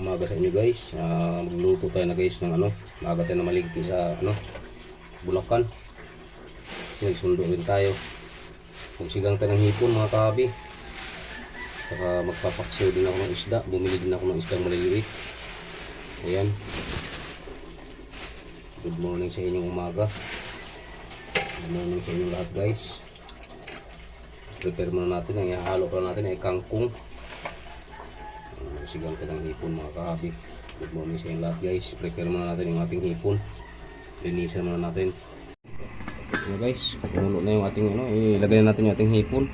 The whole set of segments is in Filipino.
umaga sa inyo guys. Magluto tayo na guys ng maaga tayo na maligti sa Bulacan. Kasi nagsundo rin tayo. Magsigang tayo ng hipon mga kahabi. Saka magpapaksiw din ako ng isda. Bumili din ako ng isdang maliliit. Ayan. Good morning sa inyong umaga. Good morning sa inyong lahat guys. Prepare muna natin. Ang ihalo pa natin ay kangkong. Sigang tayo ng hipon mga kahabi. Good morning sa inyo lahat guys. Prepare muna natin yung ating hipon. Linisan muna natin. So guys, kumulo na yung ating ilagay na natin yung ating hipon.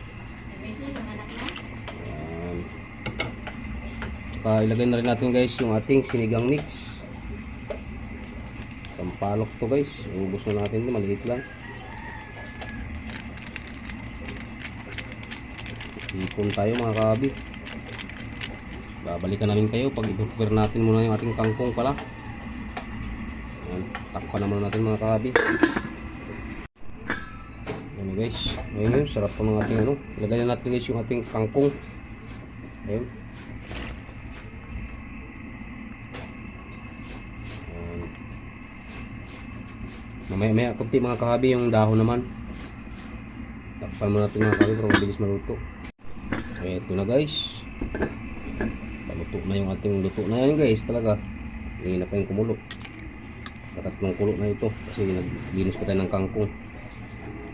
Ilagay na rin natin guys yung ating sinigang mix. Pampalok to guys. Ubus na natin ito, maliit lang. Hipon tayo mga kahabi. Babalikan namin kayo pag i-prepare natin muna yung ating kangkong pala. Ayan, takpan naman natin mga kahabi. Ayan guys, ayun yun, sarap po ng ating ilagay na natin guys yung ating kangkong. Ayun. Mamaya kunti mga kahabi yung dahon naman. Takpan mo natin mga kahabi para mabilis maluto. Okay, ito na guys. Paluto na yung ating luto na yan guys talaga. Hindi na pa yung kumulo. Tatlong kulo na ito kasi naglinis ko tayo ng kangkong.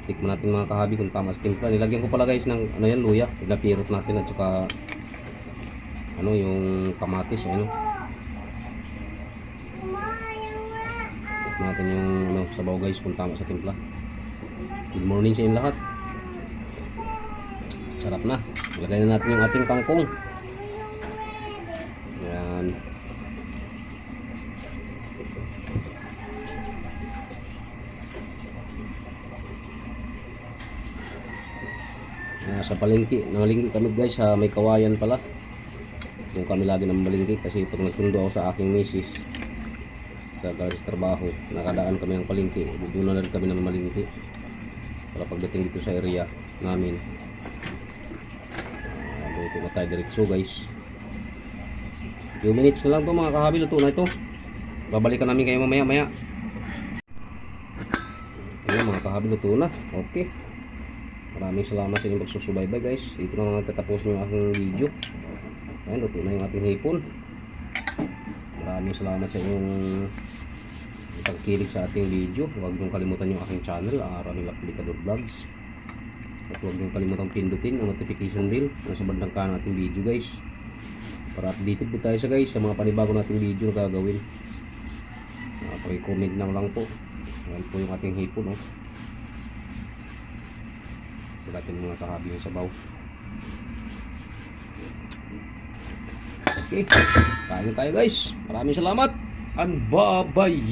Tikman natin mga kahabi kung tama sa timpla. Nilagyan ko pala guys ng yan, luya. Pinapirot natin at saka yung kamatis Tikman natin yung sabaw guys kung tama sa timpla. Good morning sa inyo lahat. Sarap na. Ilagay na natin yung ating kangkong. Ayan. Sa palengke, namalingki kami guys sa may kawayan pala. Yung kami lagi nang malingki kasi pag nagsundo ako sa aking misis sa trabaho, nakadaan kami ng palengke. Doon na rin kami nang malingki para pagdating dito sa area namin. Luto na tayo diretso guys. Few minutes na lang to mga kahabi, luto na ito. Babalikan namin kayo mamaya. Ayan mga kahabi, luto na. Okay. Maraming salamat sa inyong pagsusubaybay guys. Dito na lang tatapos yung aking video. Ayan, luto na yung ating hipon. Maraming salamat sa inyong pagkilig sa ating video. Huwag niyong kalimutan yung aking channel, Ramil Aplicador Vlogs. At huwag niyong kalimutan pindutin ang notification bell na sa bandang kanan ating video guys. Para updated po tayo sa mga panibago nating video na gagawin. Paki-comment lang po. Ayan po yung ating hipon. Natin mga kahabi yung sabaw. Okay, kain tayo guys. Maraming salamat. And bye-bye.